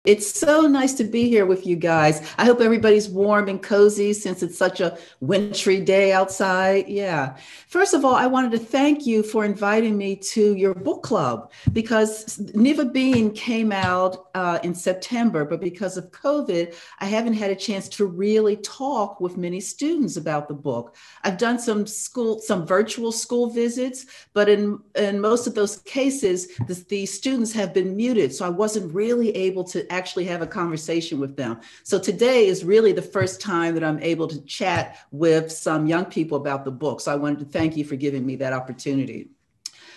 It's so nice to be here with you guys. I hope everybody's warm and cozy since it's such a wintry day outside. Yeah. First of all, I wanted to thank you for inviting me to your book club because Neva Beane came out in September, but because of COVID, I haven't had a chance to really talk with many students about the book. I've done some virtual school visits, but in most of those cases, the students have been muted. So I wasn't really able to actually have a conversation with them. So today is really the first time that I'm able to chat with some young people about the book. So I wanted to thank you for giving me that opportunity.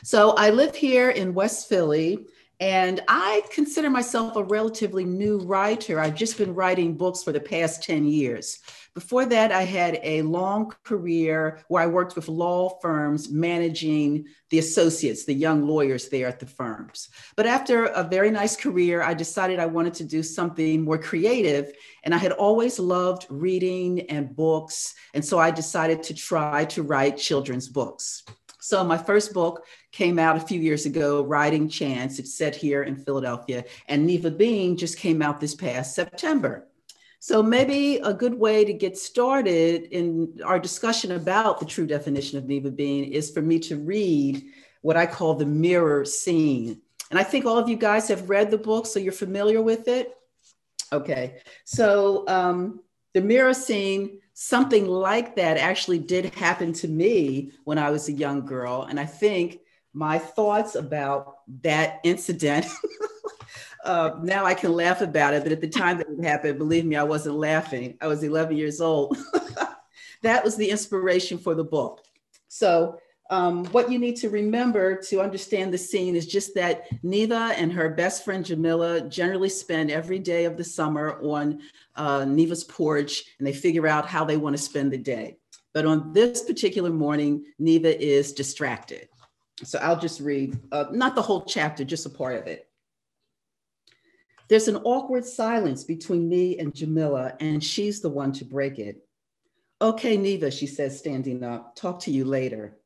So I live here in West Philly, and I consider myself a relatively new writer. I've just been writing books for the past 10 years. Before that, I had a long career where I worked with law firms managing the associates, the young lawyers there at the firms. But after a very nice career, I decided I wanted to do something more creative. And I had always loved reading and books. And so I decided to try to write children's books. So my first book came out a few years ago, Riding Chance. It's set here in Philadelphia. And Neva Beane just came out this past September. So maybe a good way to get started in our discussion about the true definition of Neva Beane is for me to read what I call the mirror scene. And I think all of you guys have read the book, so you're familiar with it. Okay, so the mirror scene, something like that actually did happen to me when I was a young girl. And I think my thoughts about that incident, now I can laugh about it, but at the time that it happened, believe me, I wasn't laughing. I was 11 years old. That was the inspiration for the book. So what you need to remember to understand the scene is just that Neva and her best friend Jamila generally spend every day of the summer on Neva's porch, and they figure out how they want to spend the day. But on this particular morning, Neva is distracted. So I'll just read, not the whole chapter, just a part of it. There's an awkward silence between me and Jamila, and she's the one to break it. Okay, Neva, she says, standing up, talk to you later.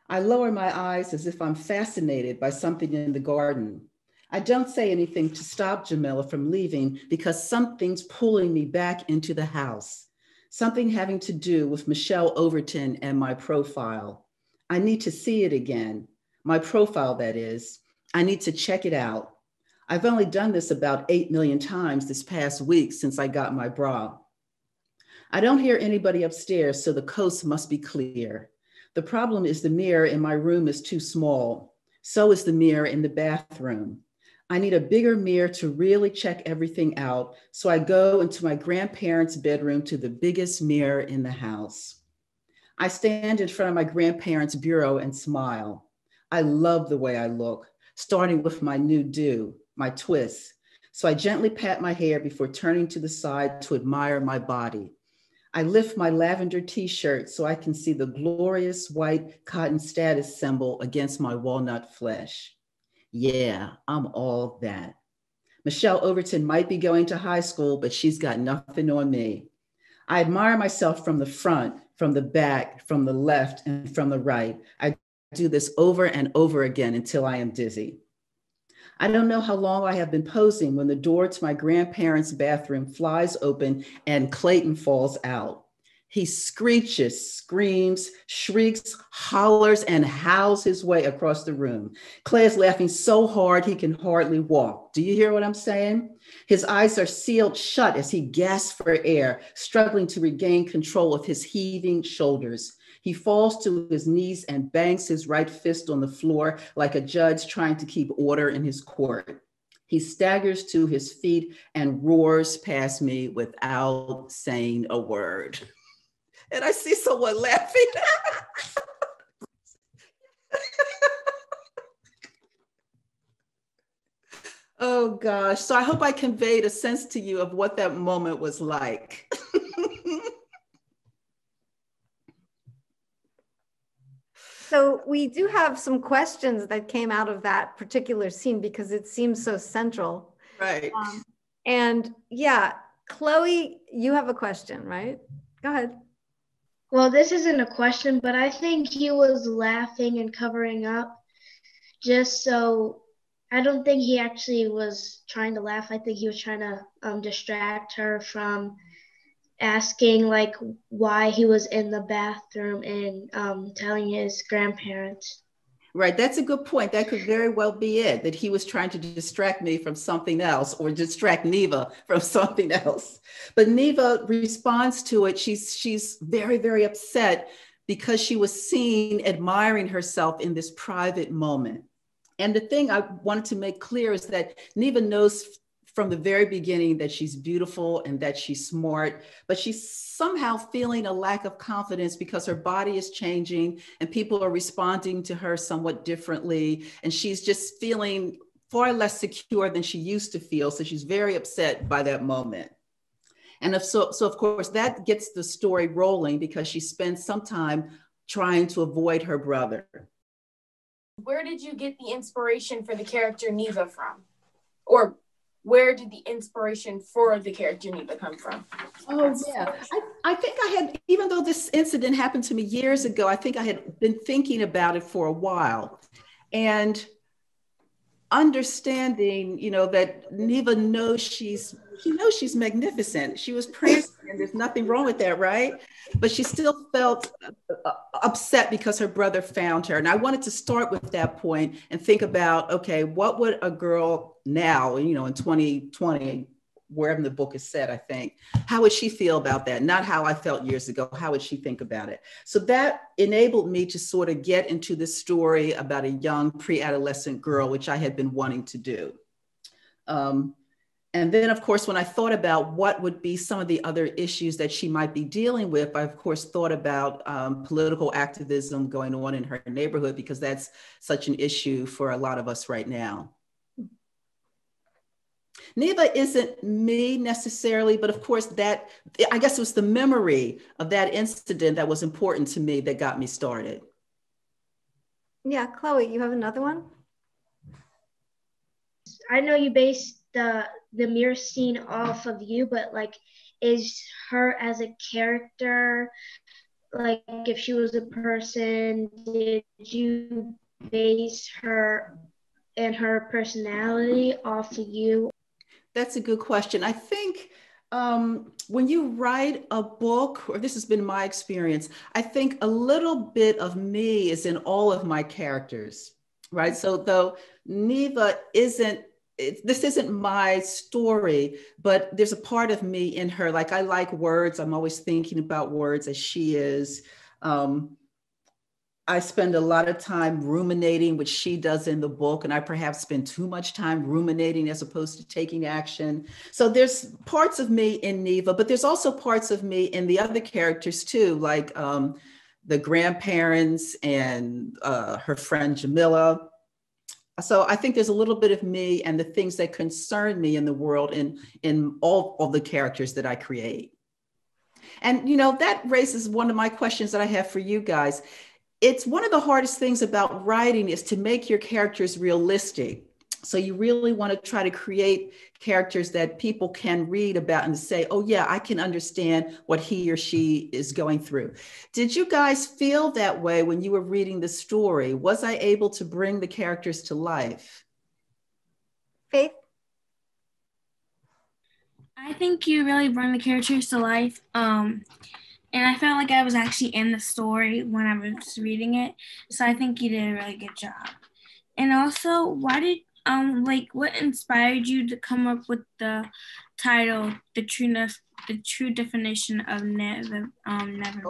I lower my eyes as if I'm fascinated by something in the garden. I don't say anything to stop Jamila from leaving because something's pulling me back into the house. Something having to do with Michelle Overton and my profile. I need to see it again. My profile, that is. I need to check it out. I've only done this about 8 million times this past week since I got my bra. I don't hear anybody upstairs, so the coast must be clear. The problem is the mirror in my room is too small. So is the mirror in the bathroom. I need a bigger mirror to really check everything out. So I go into my grandparents' bedroom to the biggest mirror in the house. I stand in front of my grandparents' bureau and smile. I love the way I look, starting with my new do, my twist. So I gently pat my hair before turning to the side to admire my body. I lift my lavender t-shirt so I can see the glorious white cotton status symbol against my walnut flesh. Yeah, I'm all that. Michelle Overton might be going to high school, but she's got nothing on me. I admire myself from the front, from the back, from the left, and from the right. I do this over and over again until I am dizzy. I don't know how long I have been posing when the door to my grandparents' bathroom flies open and Clayton falls out. He screeches, screams, shrieks, hollers, and howls his way across the room. Clay is laughing so hard he can hardly walk. Do you hear what I'm saying? His eyes are sealed shut as he gasps for air, struggling to regain control of his heaving shoulders. He falls to his knees and bangs his right fist on the floor like a judge trying to keep order in his court. He staggers to his feet and roars past me without saying a word. And I see someone laughing. Oh gosh. So I hope I conveyed a sense to you of what that moment was like. So we do have some questions that came out of that particular scene because it seems so central. Right. And yeah, Chloe, you have a question, right? Go ahead. Well, this isn't a question, but I think he was laughing and covering up just so I don't think he actually was trying to laugh. I think he was trying to distract her from asking like why he was in the bathroom and telling his grandparents. Right, that's a good point. That could very well be it, that he was trying to distract me from something else or distract Neva from something else. But Neva responds to it. She's very, very upset because she was seen admiring herself in this private moment. And the thing I wanted to make clear is that Neva knows from the very beginning that she's beautiful and that she's smart, but she's somehow feeling a lack of confidence because her body is changing and people are responding to her somewhat differently. And she's just feeling far less secure than she used to feel. So she's very upset by that moment. And so of course, that gets the story rolling because she spends some time trying to avoid her brother. Where did you get the inspiration for the character Neva from? Or where did the inspiration for the character Neva come from? Oh, yeah. I think I had, even though this incident happened to me years ago, I think I had been thinking about it for a while. And understanding, that Neva knows she knows she's magnificent. She was prancing, and there's nothing wrong with that, right? But she still felt upset because her brother found her. And I wanted to start with that point and think about, okay, what would a girl now, in 2020, wherever the book is set, I think, how would she feel about that? Not how I felt years ago. How would she think about it? So that enabled me to sort of get into this story about a young pre-adolescent girl, which I had been wanting to do. And then, of course, when I thought about what would be some of the other issues that she might be dealing with, I, of course, thought about political activism going on in her neighborhood, because that's such an issue for a lot of us right now. Neva isn't me necessarily, but of course that, I guess it was the memory of that incident that was important to me that got me started. Yeah, Chloe, you have another one? I know you based the mirror scene off of you, but like, is her as a character, like if she was a person, did you base her and her personality off of you? That's a good question. I think when you write a book, or this has been my experience, I think a little bit of me is in all of my characters, right? So though Neva this isn't my story, but there's a part of me in her. Like, I like words. I'm always thinking about words, as she is. I spend a lot of time ruminating, which she does in the book, and I perhaps spend too much time ruminating as opposed to taking action. So there's parts of me in Neva, but there's also parts of me in the other characters too, like the grandparents and her friend Jamila. So I think there's a little bit of me and the things that concern me in the world in all of the characters that I create. And that raises one of my questions that I have for you guys. It's one of the hardest things about writing is to make your characters realistic. So you really want to try to create characters that people can read about and say, oh yeah, I can understand what he or she is going through. Did you guys feel that way when you were reading the story? Was I able to bring the characters to life? Faith? I think you really bring the characters to life. And I felt like I was actually in the story when I was reading it. So I think you did a really good job. And also, why did, what inspired you to come up with the title, The True Definition of Never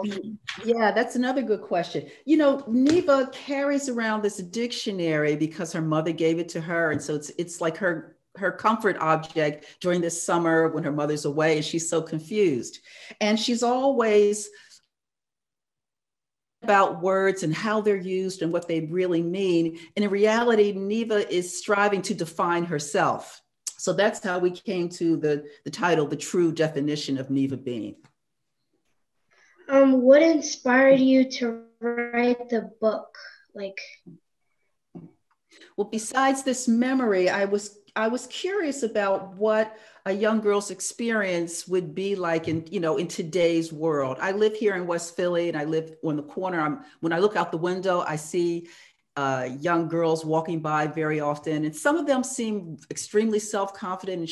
Beane? Yeah, that's another good question. Neva carries around this dictionary because her mother gave it to her. And so it's like her comfort object during this summer when her mother's away and she's so confused. And she's always about words and how they're used and what they really mean. And in reality, Neva is striving to define herself. So that's how we came to the title, The True Definition of Neva Beane. What inspired you to write the book? Well, besides this memory, I was curious about what a young girl's experience would be like in today's world. I live here in West Philly, and I live on the corner. When I look out the window, I see young girls walking by very often. And some of them seem extremely self-confident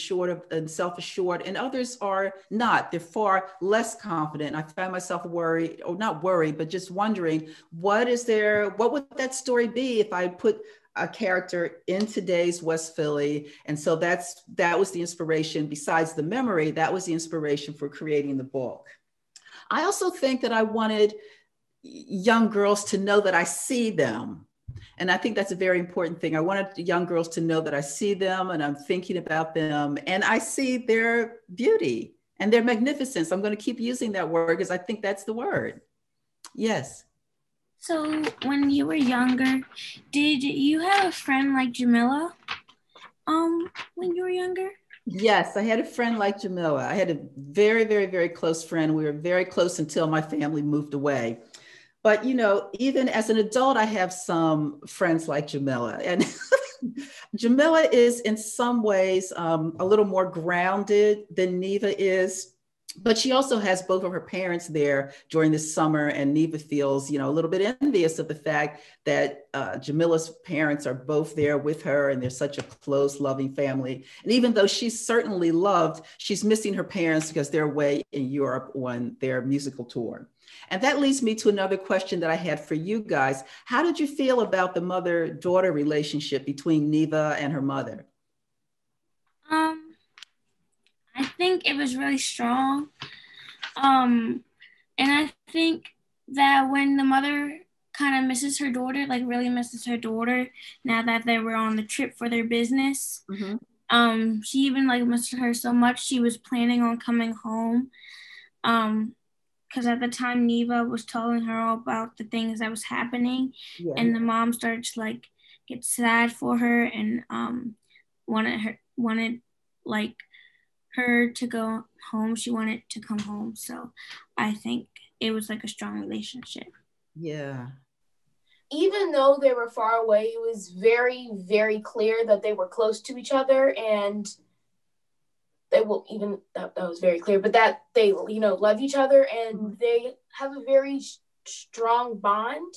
and self-assured, and others are not. They're far less confident. I find myself worried, or not worried, but just wondering, what would that story be if I put a character in today's West Philly? And so that was the inspiration. Besides the memory, that was the inspiration for creating the book. I also think that I wanted young girls to know that I see them. And I think that's a very important thing. I wanted young girls to know that I see them and I'm thinking about them and I see their beauty and their magnificence. I'm going to keep using that word because I think that's the word. Yes. So when you were younger, did you have a friend like Jamila when you were younger? Yes, I had a friend like Jamila. I had a very, very, very close friend. We were very close until my family moved away. But, you know, even as an adult, I have some friends like Jamila. And Jamila is in some ways a little more grounded than Neva is. But she also has both of her parents there during the summer, and Neva feels, you know, a little bit envious of the fact that Jamila's parents are both there with her, and they're such a close, loving family. And even though she's certainly loved, she's missing her parents because they're away in Europe on their musical tour. And that leads me to another question that I had for you guys. How did you feel about the mother-daughter relationship between Neva and her mother? I think it was really strong. And I think that when the mother kind of misses her daughter, like really misses her daughter, now that they were on the trip for their business, she even like missed her so much, she was planning on coming home. Because at the time Neva was telling her all about the things that was happening, and the mom started to like get sad for her and wanted like her to go home. She wanted to come home. So I think it was like a strong relationship. Yeah. Even though they were far away, it was very, very clear that they were close to each other, and they will even that was very clear, but that they, you know, love each other, and they have a very strong bond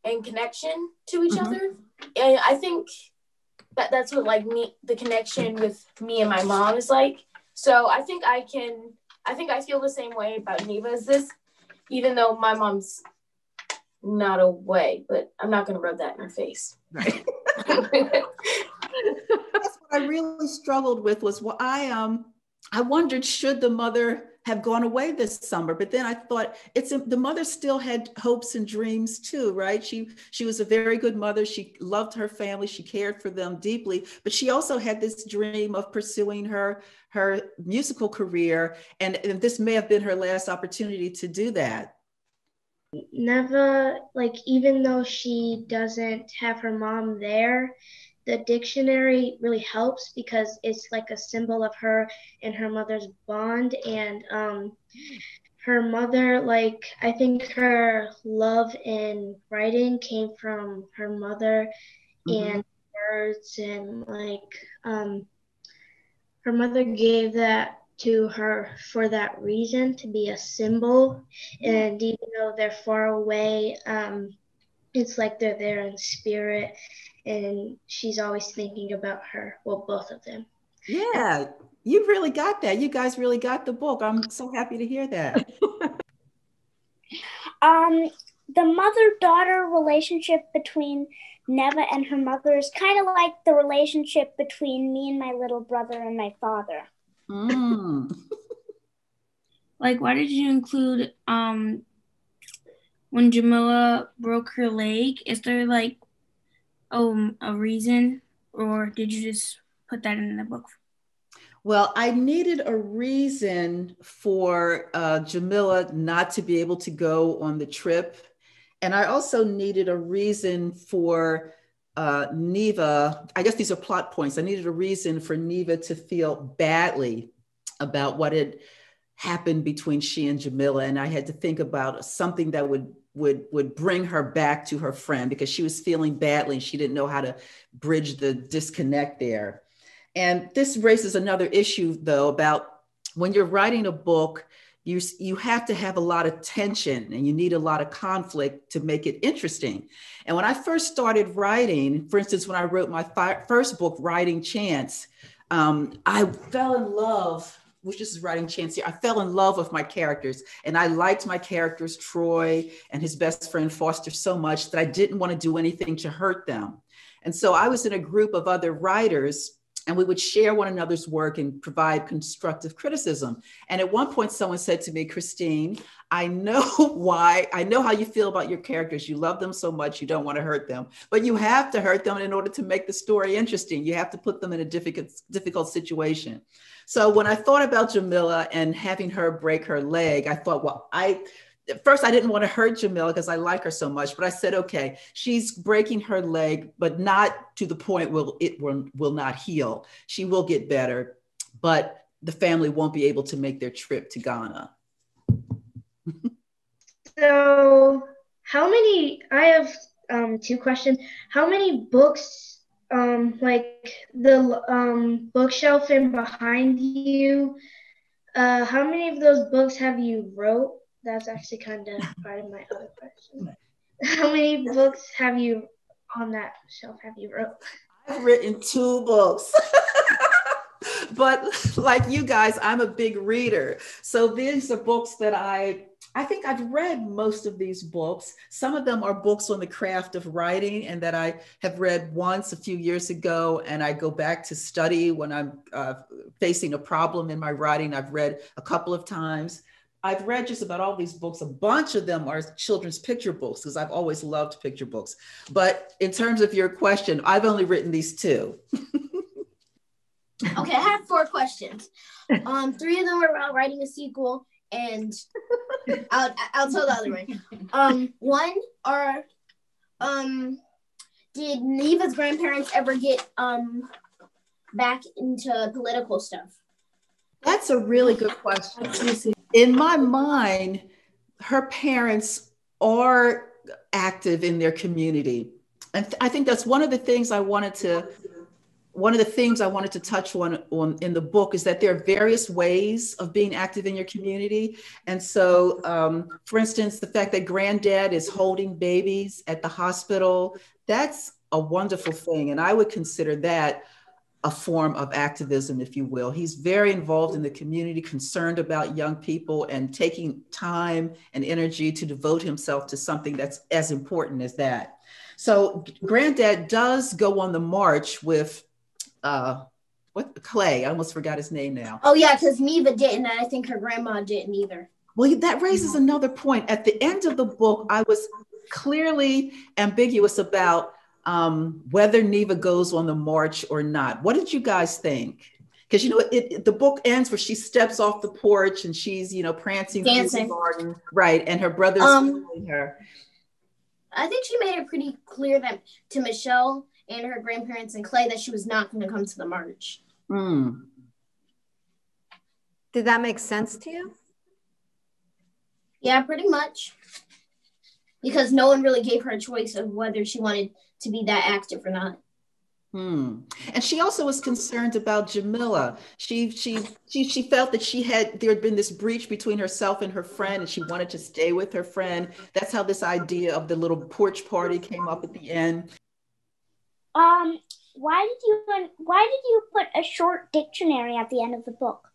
and connection to each other. And I think that's what like the connection with me and my mom is like. So I think I feel the same way about Neva as this, even though my mom's not away, but I'm not going to rub that in her face. Right. That's what I really struggled with was I wondered, should the mother have gone away this summer? But then I thought the mother still had hopes and dreams too, right? She was a very good mother. She loved her family. She cared for them deeply, but she also had this dream of pursuing her musical career. And this may have been her last opportunity to do that. Neva, like, even though she doesn't have her mom there, the dictionary really helps because it's like a symbol of her and her mother's bond. And her mother, like, I think her love in writing came from her mother and words, and like her mother gave that to her for that reason, to be a symbol. And even though they're far away, it's like they're there in spirit, and she's always thinking about her. Well, both of them. Yeah, you really got that. You guys really got the book. I'm so happy to hear that. The mother-daughter relationship between Neva and her mother is kind of like the relationship between me and my little brother and my father. Like, why did you include when Jamila broke her leg? Is there like a reason, or did you just put that in the book? Well, I needed a reason for Jamila not to be able to go on the trip. And I also needed a reason for Neva. I guess these are plot points. I needed a reason for Neva to feel badly about what had happened between she and Jamila. And I had to think about something that would bring her back to her friend, because she was feeling badly and she didn't know how to bridge the disconnect there. And this raises another issue, though, about when you're writing a book, you have to have a lot of tension and you need a lot of conflict to make it interesting. And when I first started writing, for instance, when I wrote my first book, Writing Chance, I fell in love, which is Writing Chance here. I fell in love with my characters, and I liked my characters, Troy and his best friend Foster, so much that I didn't want to do anything to hurt them. And so I was in a group of other writers, and we would share one another's work and provide constructive criticism. And at one point, someone said to me, Christine, I know how you feel about your characters. You love them so much, you don't want to hurt them, but you have to hurt them in order to make the story interesting. You have to put them in a difficult situation. So when I thought about Jamila and having her break her leg, I thought, well, at first I didn't want to hurt Jamila because I like her so much, but I said, okay, she's breaking her leg, but not to the point where it will not heal. She will get better, but the family won't be able to make their trip to Ghana. So I have two questions. How many books, like the bookshelf in behind you, how many of those books have you wrote? That's actually kind of part of my other question. How many books have you on that shelf have you wrote? I've written 2 books. But like you guys, I'm a big reader. So these are books that I think I've read most of these books. Some of them are books on the craft of writing and that I have read once a few years ago, and I go back to study when I'm facing a problem in my writing. I've read a couple of times. I've read just about all these books. A bunch of them are children's picture books because I've always loved picture books. But in terms of your question, I've only written these 2. Okay, I have 4 questions. 3 of them are about writing a sequel, and I'll tell the other one. Did Neva's grandparents ever get back into political stuff? That's a really good question. In my mind, her parents are active in their community. And I think that's one of the things I wanted to touch on in the book, is that there are various ways of being active in your community. And so, for instance, the fact that Granddad is holding babies at the hospital, that's a wonderful thing. And I would consider that a form of activism, if you will. He's very involved in the community, concerned about young people, and taking time and energy to devote himself to something that's as important as that. So Granddad does go on the march with Clay. I almost forgot his name now. Oh yeah, because Neva didn't, and I think her grandma didn't either. Well, that raises another point. At the end of the book, I was clearly ambiguous about whether Neva goes on the march or not. What did you guys think? Because the book ends where she steps off the porch and she's prancing through the garden, right? And her brother's following her. I think she made it pretty clear that to Michelle and her grandparents and Clay that she was not going to come to the march. Did that make sense to you? Yeah, pretty much. Because no one really gave her a choice of whether she wanted to be that active or not. And she also was concerned about Jamila. She felt that there had been this breach between herself and her friend, and she wanted to stay with her friend. That's how this idea of the little porch party came up at the end. Why did you put a short dictionary at the end of the book?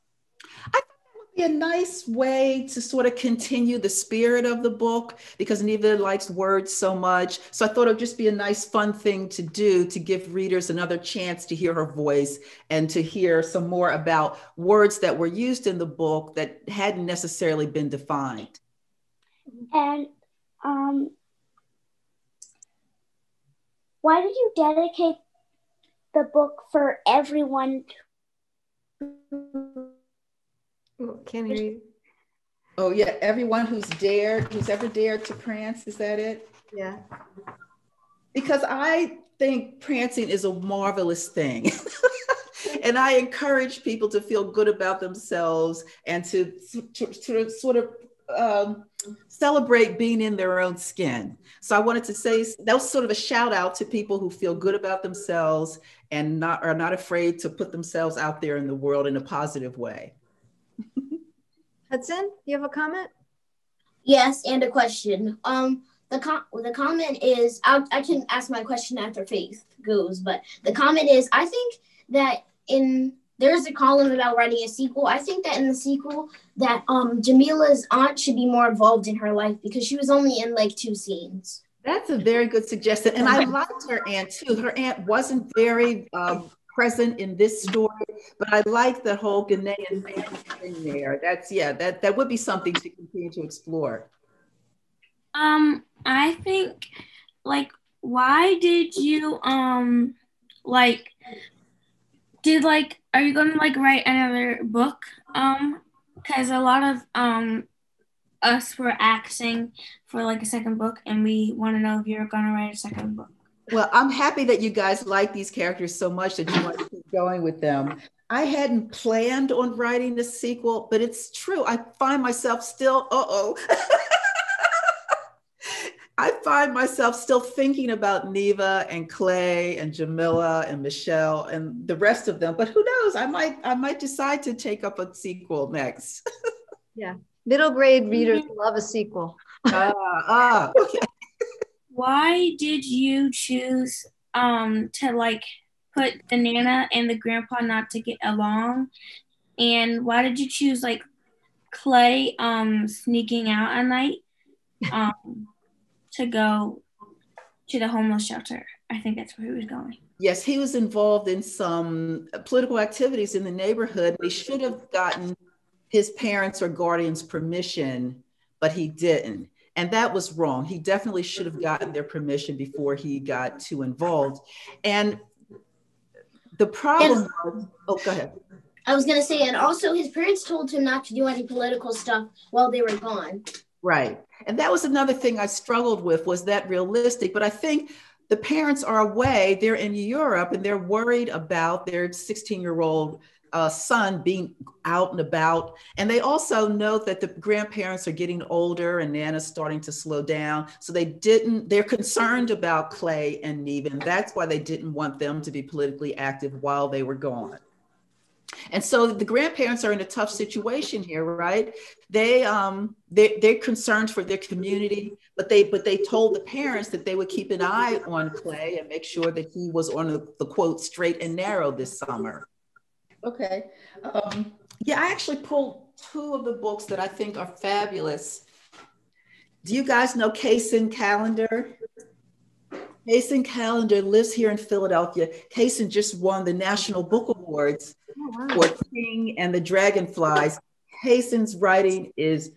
I thought that would be a nice way to sort of continue the spirit of the book, because Neva likes words so much. So I thought it would just be a nice, fun thing to do to give readers another chance to hear her voice and to hear some more about words that were used in the book that hadn't necessarily been defined. And why did you dedicate the book for everyone? Can't hear you. Oh yeah, everyone who's ever dared to prance, is that it? Yeah. Because I think prancing is a marvelous thing. And I encourage people to feel good about themselves and to sort of celebrate being in their own skin. So I wanted to say that was sort of a shout out to people who feel good about themselves and are not afraid to put themselves out there in the world in a positive way. Hudson, you have a comment? Yes, and a question. The comment is, I can ask my question after Faith goes, but the comment is, I think that there's a column about writing a sequel. I think that in the sequel that Jamila's aunt should be more involved in her life because she was only in like 2 scenes. That's a very good suggestion. And I liked her aunt too. Her aunt wasn't very present in this story, but I like the whole Ghanaian family thing there. That would be something to continue to explore. I think, like, why did you are you gonna write another book? Because a lot of us were asking for a second book, and we want to know if you're gonna write a second book. Well, I'm happy that you guys like these characters so much that you want to keep going with them. I hadn't planned on writing the sequel, but it's true. I find myself still, I find myself still thinking about Neva and Clay and Jamila and Michelle and the rest of them. But who knows? I might decide to take up a sequel next. Yeah, middle grade readers love a sequel. Okay. Why did you choose to put the Nana and the grandpa not to get along? And why did you choose Clay sneaking out at night to go to the homeless shelter? I think that's where he was going. Yes, he was involved in some political activities in the neighborhood. He should have gotten his parents or guardians' permission, but he didn't. And that was wrong. He definitely should have gotten their permission before he got too involved. And the problem was, go ahead. I was going to say, and also his parents told him not to do any political stuff while they were gone. Right. And that was another thing I struggled with, was that realistic? But I think the parents are away, they're in Europe, and they're worried about their 16-year-old son being out and about. And they also know that the grandparents are getting older and Nana's starting to slow down. So they're concerned about Clay and Neva, and that's why they didn't want them to be politically active while they were gone. And so the grandparents are in a tough situation here, right? They're concerned for their community, but they told the parents that they would keep an eye on Clay and make sure that he was on the quote straight and narrow this summer. Okay. Yeah, I actually pulled 2 of the books that I think are fabulous. Do you guys know Kaysen Callender? Kaysen Callender lives here in Philadelphia. Kaysen just won the National Book Awards for King and the Dragonflies. Kaysen's writing is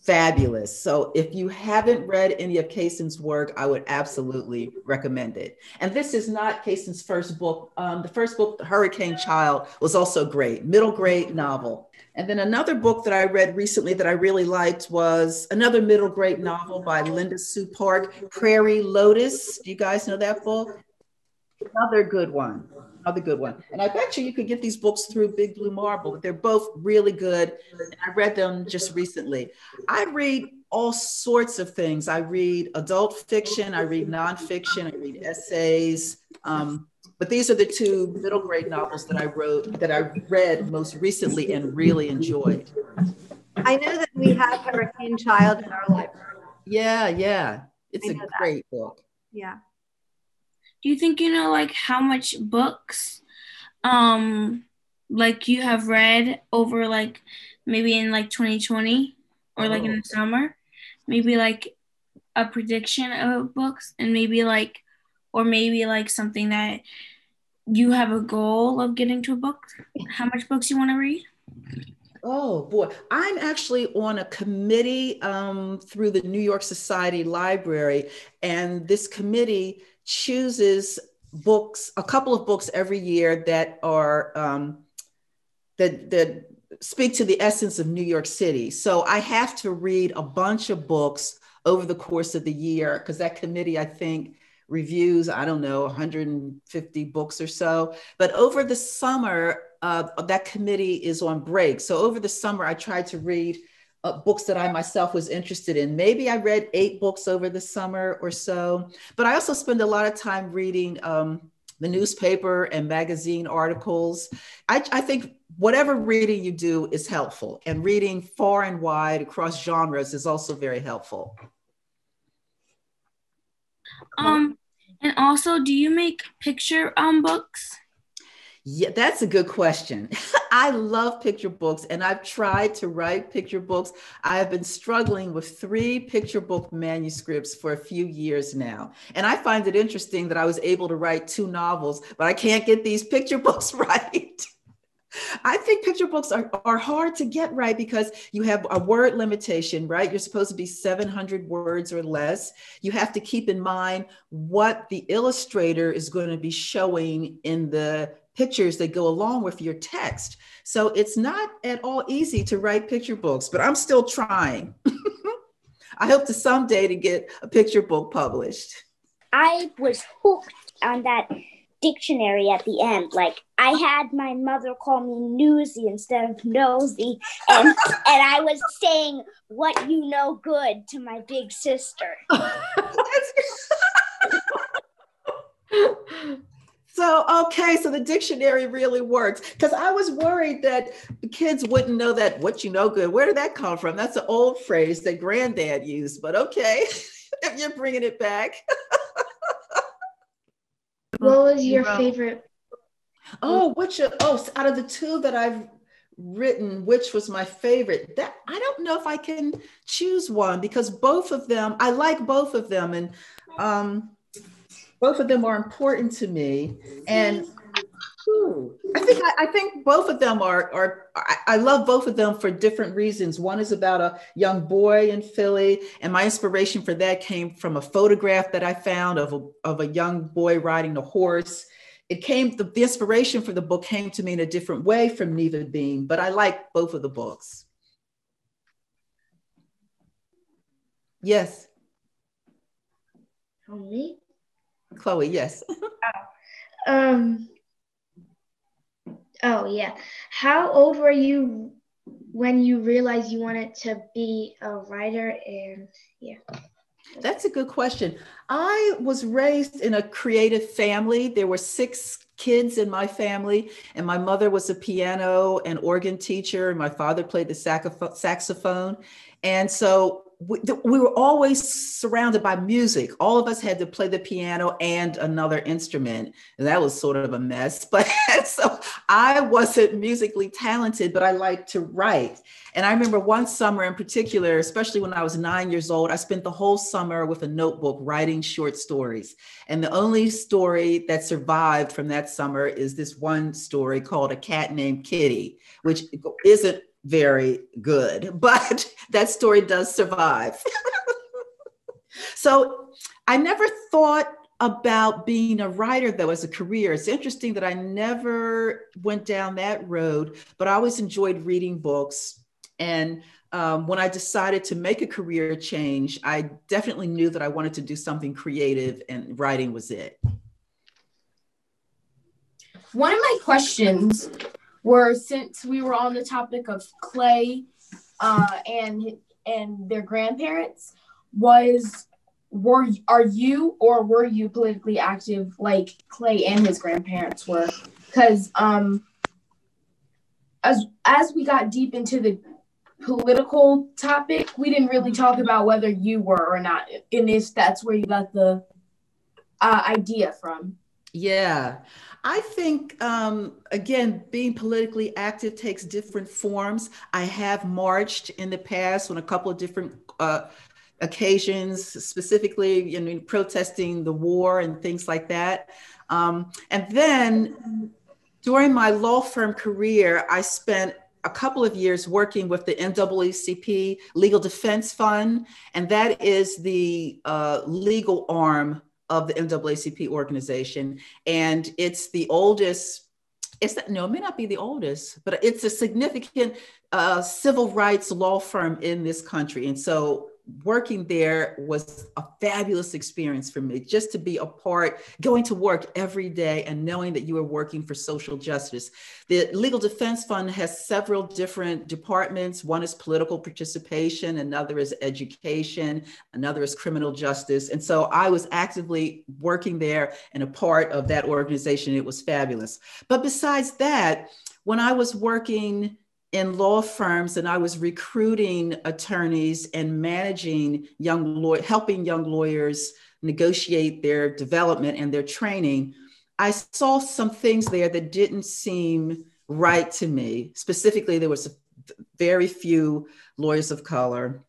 fabulous. So if you haven't read any of Kaysen's work, I would absolutely recommend it. And this is not Kaysen's first book. The first book, The Hurricane Child, was also great, middle grade novel. And then another book that I read recently that I really liked was another middle grade novel by Linda Sue Park, Prairie Lotus. Do you guys know that book? Another good one. And I bet you could get these books through Big Blue Marble. They're both really good. And I read them just recently. I read all sorts of things. I read adult fiction, I read nonfiction, I read essays. But these are the 2 middle grade novels that I read most recently and really enjoyed. I know that we have Hurricane Child in our library. Yeah. It's a great book. Yeah. Do you think you know how much books you have read over maybe in 2020 or in the summer? Maybe a prediction of books, and maybe something that you have a goal of getting to a book, how much books you want to read? Oh boy, I'm actually on a committee through the New York Society Library, and this committee chooses books, a couple of books every year that are that speak to the essence of New York City. So I have to read a bunch of books over the course of the year, because that committee, I think, reviews, 150 books or so. But over the summer, that committee is on break. So over the summer, I tried to read books that I myself was interested in. Maybe I read 8 books over the summer or so. But I also spend a lot of time reading the newspaper and magazine articles. I think whatever reading you do is helpful, and reading far and wide across genres is also very helpful. And also, do you make picture books? Yeah, that's a good question. I love picture books, and I've tried to write picture books. I have been struggling with 3 picture book manuscripts for a few years now. And I find it interesting that I was able to write 2 novels, but I can't get these picture books right. I think picture books are hard to get right because you have a word limitation, right? You're supposed to be 700 words or less. You have to keep in mind what the illustrator is going to be showing in the pictures that go along with your text. So it's not at all easy to write picture books, but I'm still trying. I hope to someday to get a picture book published. I was hooked on that dictionary at the end. Like, I had my mother call me newsy instead of nosy, and I was saying what you know good to my big sister. So, okay, so the dictionary really works, because I was worried that the kids wouldn't know that what you know good. Where did that come from? That's an old phrase that granddad used, but okay, if you're bringing it back. What was your favorite? Out of the 2 that I've written, which was my favorite? That I don't know if I can choose one, because both of them, I like both of them, and both of them are important to me. And I think both of them I love both of them for different reasons. One is about a young boy in Philly, and my inspiration for that came from a photograph that I found of a young boy riding a horse. The inspiration for the book came to me in a different way from Neva Beane, but I like both of the books. Yes. Oh, me? Chloe, yes. Oh, yeah. How old were you when you realized you wanted to be a writer? And yeah. That's a good question. I was raised in a creative family. There were 6 kids in my family, and my mother was a piano and organ teacher, and my father played the saxophone. And so we were always surrounded by music. All of us had to play the piano and another instrument. And that was sort of a mess. But so I wasn't musically talented, but I liked to write. And I remember one summer in particular, especially when I was 9 years old, I spent the whole summer with a notebook writing short stories. And the only story that survived from that summer is this one story called A Cat Named Kitty, which isn't very good, but that story does survive. So I never thought about being a writer, though, as a career. It's interesting that I never went down that road, but I always enjoyed reading books. And when I decided to make a career change, I definitely knew that I wanted to do something creative, and writing was it. One of my questions were, since we were on the topic of Clay and their grandparents, were you politically active like Clay and his grandparents were? Because as we got deep into the political topic, we didn't really talk about whether you were or not, and if that's where you got the idea from. Yeah, I think, again, being politically active takes different forms. I have marched in the past on a couple of different occasions, specifically protesting the war and things like that. And then during my law firm career, I spent a couple of years working with the NAACP Legal Defense Fund, and that is the legal arm of the NAACP organization. And it's the oldest, it may not be the oldest, but it's a significant civil rights law firm in this country. And so working there was a fabulous experience for me, just to be a part, going to work every day and knowing that you were working for social justice. The Legal Defense Fund has several different departments. One is political participation, another is education, another is criminal justice. And so I was actively working there and a part of that organization. It was fabulous. But besides that, when I was working in law firms and I was recruiting attorneys and managing helping young lawyers negotiate their development and their training, I saw some things there that didn't seem right to me. Specifically, there was very few lawyers of color.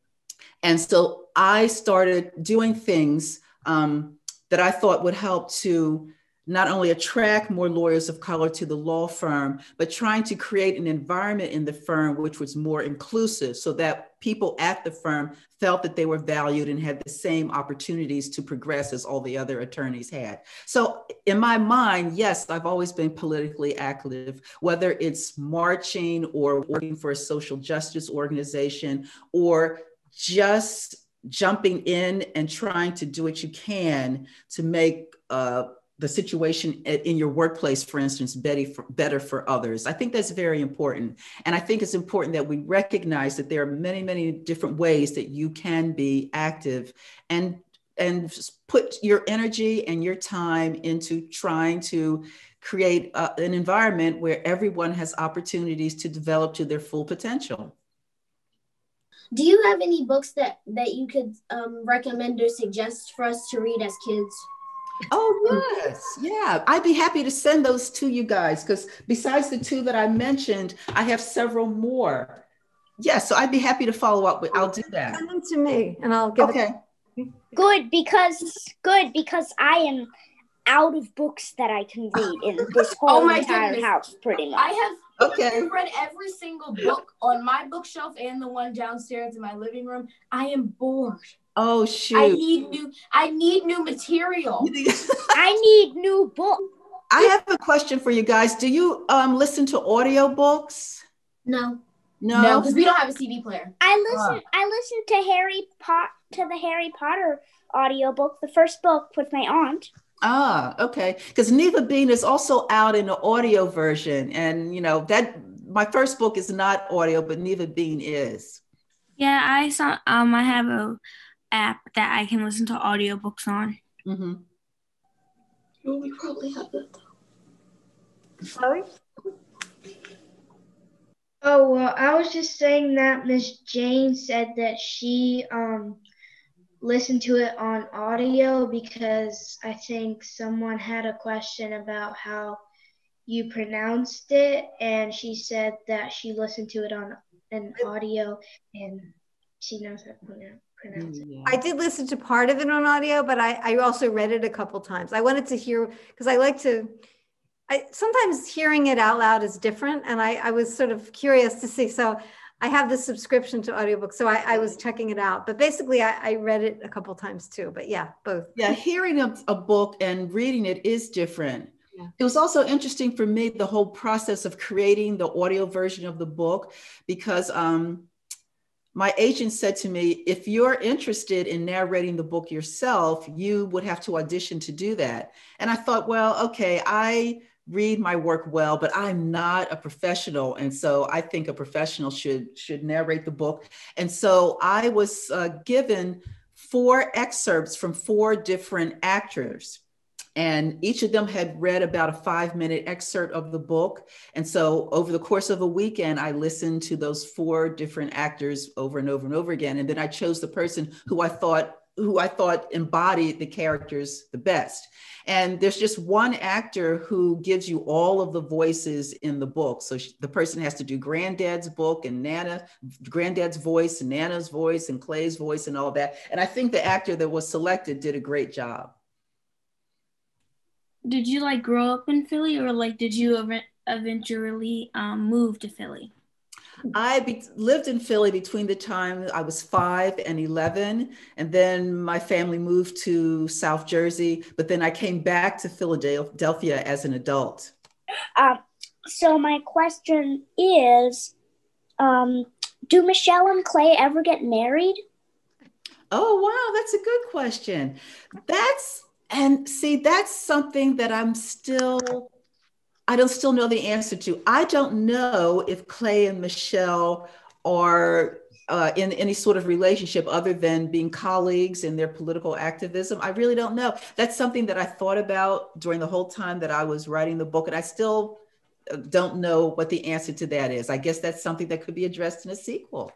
And so I started doing things that I thought would help to not only attract more lawyers of color to the law firm, but trying to create an environment in the firm which was more inclusive so that people at the firm felt that they were valued and had the same opportunities to progress as all the other attorneys had. So in my mind, yes, I've always been politically active, whether it's marching or working for a social justice organization or just jumping in and trying to do what you can to make the situation in your workplace, for instance, better for others. I think that's very important. And I think it's important that we recognize that there are many, many different ways that you can be active and put your energy and your time into trying to create an environment where everyone has opportunities to develop to their full potential. Do you have any books that you could recommend or suggest for us to read as kids? Oh, yes. Yeah. I'd be happy to send those to you guys because besides the two that I mentioned, I have several more. Yeah. So I'd be happy to follow up with, I'll do that. Send them to me and I'll give it. Good, because I am out of books that I can read in this whole entire house, pretty much. I have read every single book on my bookshelf and the one downstairs in my living room. I am bored. Oh, shoot. I need new material. I need new books. I have a question for you guys. Do you listen to audiobooks? No. No, because we don't have a CD player. I listened to the Harry Potter audiobook, the first book with my aunt. Ah, okay. Because Neva Beane is also out in the audio version. And, you know, that my first book is not audio, but Neva Beane is. Yeah, I have a app that I can listen to audiobooks on. Mm-hmm. Well, we probably have that though. Chloe? Oh, well, I was just saying that Miss Jane said that she listened to it on audio because I think someone had a question about how you pronounced it, and she said that she listened to it on an audio and she knows how to pronounce it. I did listen to part of it on audio, but I also read it a couple times. I wanted to hear, because sometimes hearing it out loud is different. And I was sort of curious to see. So I have this subscription to audiobooks. So I was checking it out. But basically, I read it a couple times too. But yeah, both. Yeah, hearing a book and reading it is different. Yeah. It was also interesting for me, the whole process of creating the audio version of the book, because my agent said to me, if you're interested in narrating the book yourself, you would have to audition to do that. And I thought, well, okay, I read my work well, but I'm not a professional. And so I think a professional should narrate the book. And so I was given 4 excerpts from 4 different actors. And each of them had read about a 5-minute excerpt of the book. And so over the course of a weekend, I listened to those 4 different actors over and over and over again. And then I chose the person who I thought embodied the characters the best. And there's just one actor who gives you all of the voices in the book. So the person has to do Granddad's book and Granddad's voice and Nana's voice and Clay's voice and all that. And I think the actor that was selected did a great job. Did you grow up in Philly, or did you eventually move to Philly? I lived in Philly between the time I was 5 and 11, and then my family moved to South Jersey, but then I came back to Philadelphia as an adult. So my question is, do Michelle and Clay ever get married? Oh, wow, that's a good question. That's something that I don't still know the answer to. I don't know if Clay and Michelle are in any sort of relationship other than being colleagues in their political activism. I really don't know. That's something that I thought about during the whole time that I was writing the book, and I still don't know what the answer to that is. I guess that's something that could be addressed in a sequel.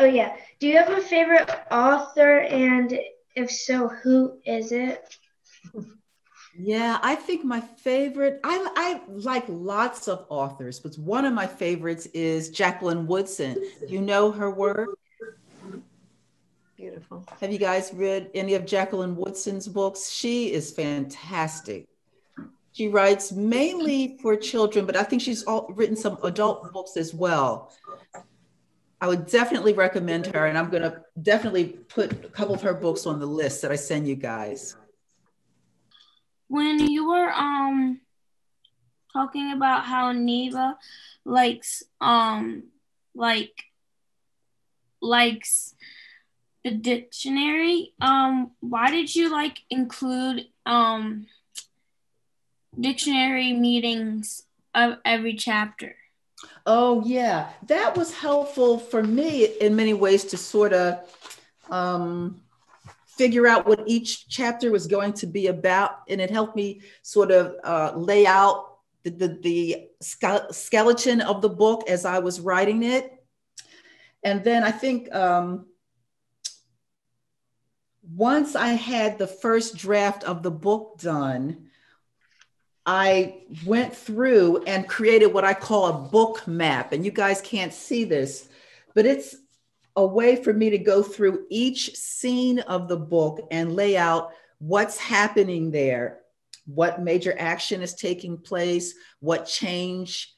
Oh yeah. Do you have a favorite author, and if so, who is it? Yeah, I think my favorite, I like lots of authors, but one of my favorites is Jacqueline Woodson. You know her work? Beautiful. Have you guys read any of Jacqueline Woodson's books? She is fantastic. She writes mainly for children, but I think she's written some adult books as well. I would definitely recommend her, and I'm going to definitely put a couple of her books on the list that I send you guys. When you were talking about how Neva likes likes the dictionary, why did you include dictionary meanings of every chapter? Oh yeah, that was helpful for me in many ways to sort of figure out what each chapter was going to be about, and it helped me sort of lay out the skeleton of the book as I was writing it. And then I think once I had the first draft of the book done, I went through and created what I call a book map. And you guys can't see this, but it's a way for me to go through each scene of the book and lay out what's happening there, what major action is taking place, what change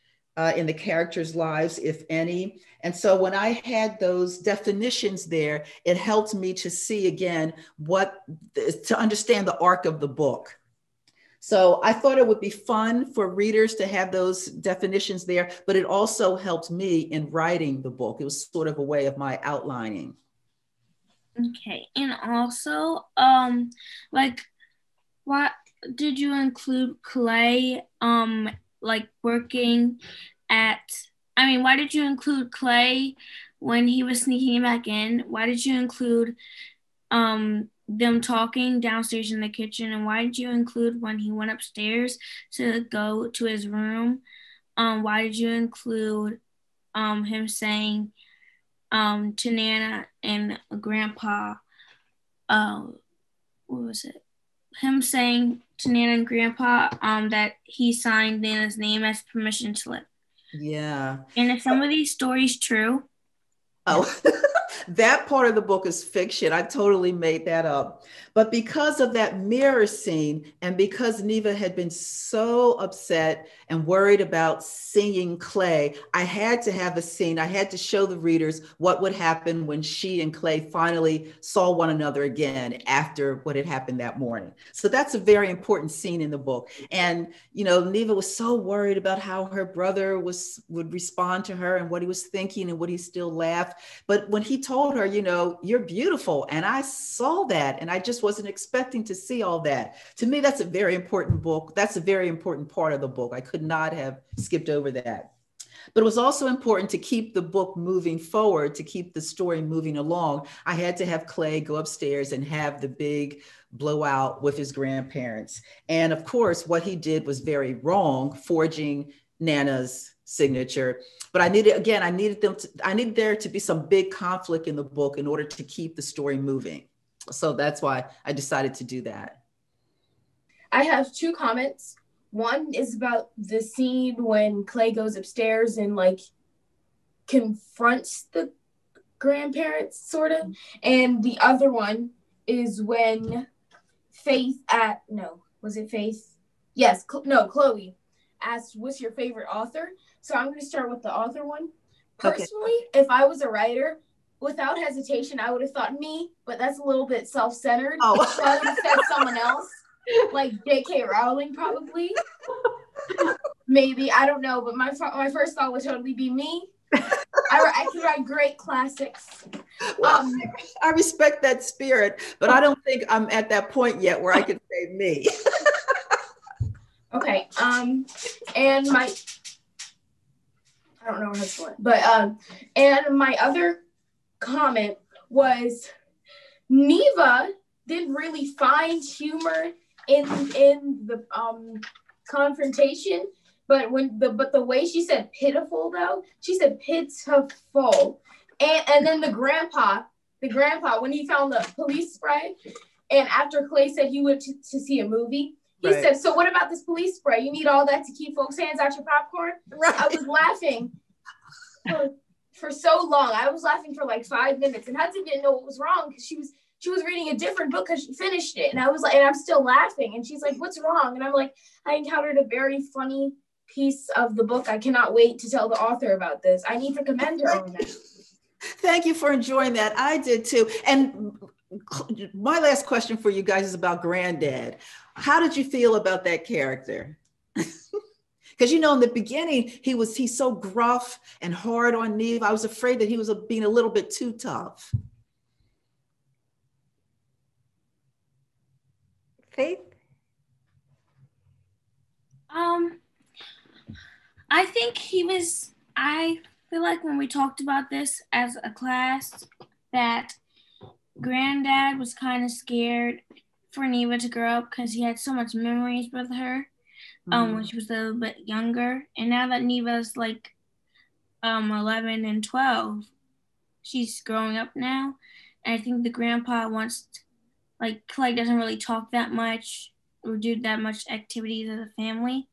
in the characters' lives, if any. And so when I had those definitions there, it helped me to see again to understand the arc of the book. So I thought it would be fun for readers to have those definitions there, but it also helped me in writing the book. It was sort of a way of my outlining. Okay, and also, what did you include Clay, working at, why did you include Clay when he was sneaking back in? Why did you include, them talking downstairs in the kitchen, and why did you include when he went upstairs to go to his room? Why did you include him saying to Nana and Grandpa, what was it? Him saying to Nana and Grandpa that he signed Nana's name as permission slip. Yeah. And if some of these stories true? Oh, that part of the book is fiction. I totally made that up. But because of that mirror scene, and because Neva had been so upset and worried about seeing Clay, I had to have a scene. I had to show the readers what would happen when she and Clay finally saw one another again after what had happened that morning. So that's a very important scene in the book. And, Neva was so worried about how her brother would respond to her and what he was thinking and would he still laugh. But when he told her, you're beautiful, and I saw that, and I just wasn't expecting to see all that. To me, that's a very important book. That's a very important part of the book. I could not have skipped over that. But it was also important to keep the book moving forward, to keep the story moving along. I had to have Clay go upstairs and have the big blowout with his grandparents. And of course, what he did was very wrong, forging Nana's signature. But I needed there to be some big conflict in the book in order to keep the story moving. So that's why I decided to do that. I have two comments. One is about the scene when Clay goes upstairs and confronts the grandparents, sort of. And the other one is when Chloe asked, what's your favorite author? So I'm going to start with the author one. Personally, If I was a writer, without hesitation, I would have thought me, but that's a little bit self-centered. Oh. So I would have said someone else, like J.K. Rowling, probably. Maybe, I don't know, but my first thought would totally be me. I can write great classics. Well, I respect that spirit, but I don't think I'm at that point yet where I can say me. Okay. And my, I don't know where that's going, but and my other comment was Neva didn't really find humor in the confrontation, but the way she said pitiful though, she said pitiful, and then the grandpa when he found the police spray, and after Clay said he went to see a movie, he said, "So what about this police spray? You need all that to keep folks' hands out your popcorn?" Right. I was laughing for so long. I was laughing for like 5 minutes, and Hudson didn't know what was wrong because she was reading a different book because she finished it, and I was like, and I'm still laughing, and she's like, "What's wrong?" And I'm like, "I encountered a very funny piece of the book. I cannot wait to tell the author about this. I need to commend her on that." Thank you for enjoying that. I did too. And my last question for you guys is about Granddad. How did you feel about that character? Because, in the beginning, he's so gruff and hard on Neve. I was afraid that he was being a little bit too tough. Faith? I think I feel like when we talked about this as a class, that Granddad was kind of scared for Neva to grow up because he had so much memories with her when she was a little bit younger. And now that Neva's like 11 and 12, she's growing up now. And I think the grandpa wants, Clay doesn't really talk that much or do that much activities as a family.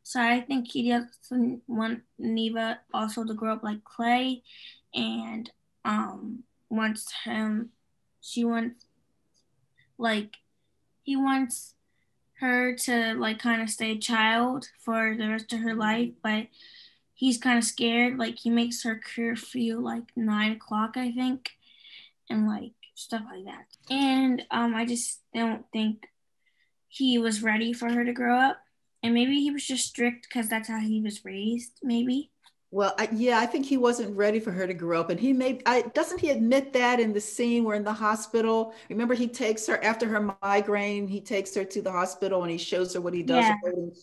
So I think he doesn't want Neva also to grow up like Clay, and he wants her to kind of stay a child for the rest of her life, but he's kind of scared. He makes her curfew 9 o'clock, I think, and stuff like that. And I just don't think he was ready for her to grow up. And maybe he was just strict because that's how he was raised, maybe. Well, I think he wasn't ready for her to grow up. And doesn't he admit that in the scene where in the hospital? Remember, he takes her after her migraine, he takes her to the hospital and he shows her what he does. Yeah.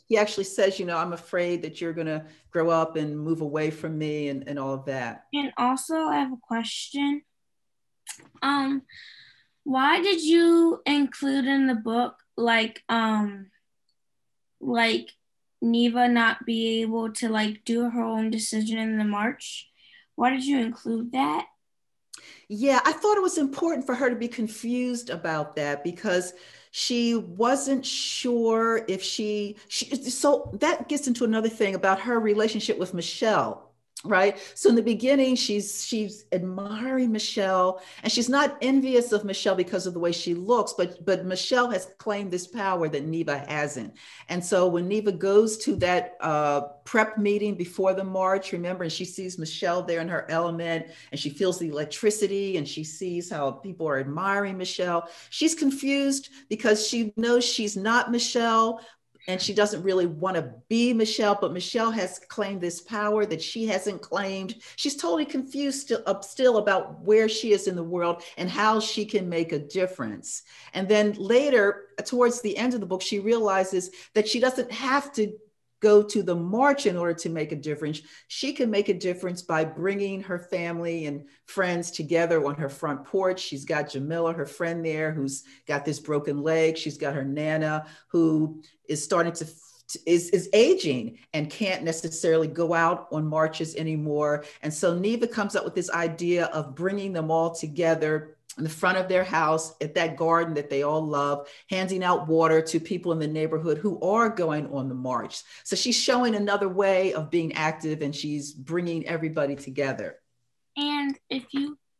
He actually says, I'm afraid that you're going to grow up and move away from me and all of that. And also, I have a question. Why did you include in the book, Neva not be able to do her own decision in the march? Why did you include that? Yeah, I thought it was important for her to be confused about that because she wasn't sure if so that gets into another thing about her relationship with Michelle. Right. So in the beginning, she's admiring Michelle, and she's not envious of Michelle because of the way she looks, but Michelle has claimed this power that Neva hasn't. And so when Neva goes to that prep meeting before the march, remember, and she sees Michelle there in her element, and she feels the electricity, and she sees how people are admiring Michelle. She's confused because she knows she's not Michelle, and she doesn't really want to be Michelle, but Michelle has claimed this power that she hasn't claimed. She's totally confused still about where she is in the world and how she can make a difference. And then later, towards the end of the book, she realizes that she doesn't have to go to the march in order to make a difference. She can make a difference by bringing her family and friends together on her front porch. She's got Jamila, her friend there, who's got this broken leg. She's got her Nana, who is starting to is aging and can't necessarily go out on marches anymore. And so Neva comes up with this idea of bringing them all together in the front of their house at that garden that they all love, handing out water to people in the neighborhood who are going on the march. So she's showing another way of being active, and she's bringing everybody together. And I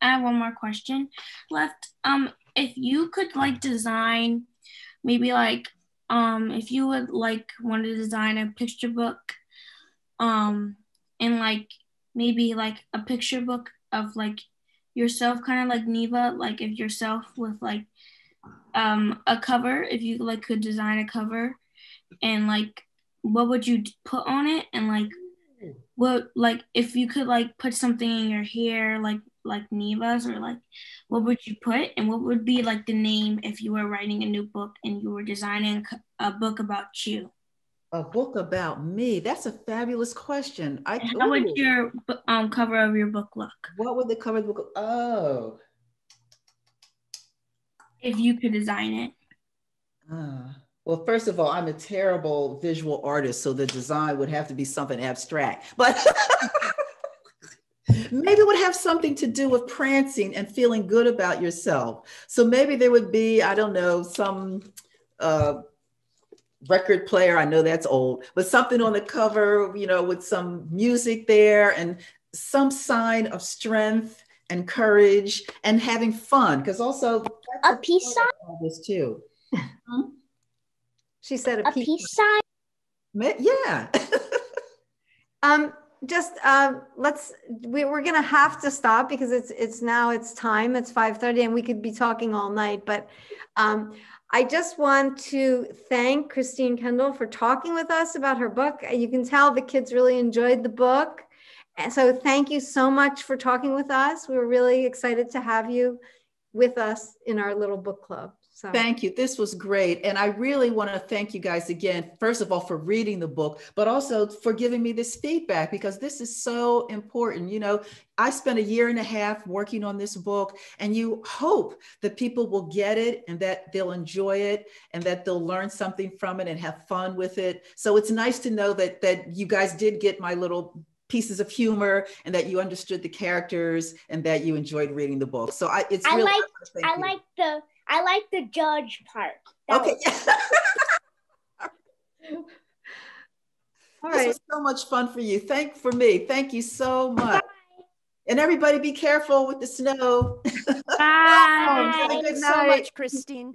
have one more question left. If you could design, maybe if you would want to design a picture book, and maybe a picture book of yourself, kind of like Neva, if yourself with a cover, if you could design a cover, and what would you put on it, and what, like, if you could like put something in your hair, like Neva's, or like, what would you put, and what would be like the name if you were writing a new book and you were designing a book about you? A book about me. That's a fabulous question. And how would your cover of your book look? What would the cover of the book? Oh. If you could design it. Well, first of all, I'm a terrible visual artist, so the design would have to be something abstract. But maybe it would have something to do with prancing and feeling good about yourself. So maybe there would be, I don't know, some record player. I know that's old, but something on the cover, you know, with some music there and some sign of strength and courage and having fun. Because also a peace sign. All this too. She said a peace sign. Yeah. We're gonna have to stop because it's time. It's 5:30 and we could be talking all night. But I just want to thank Christine Kendall for talking with us about her book. You can tell the kids really enjoyed the book. And so thank you so much for talking with us. We were really excited to have you with us in our little book club. So thank you. This was great. And I really want to thank you guys again, first of all, for reading the book, but also for giving me this feedback, because this is so important. You know, I spent 1.5 years working on this book, and you hope that people will get it and that they'll enjoy it and that they'll learn something from it and have fun with it. So it's nice to know that you guys did get my little pieces of humor and that you understood the characters and that you enjoyed reading the book. So I like the judge part. Okay. All this right. was so much fun for you. Thank you so much. Bye. And everybody be careful with the snow. Bye. Thank you so much, Christine.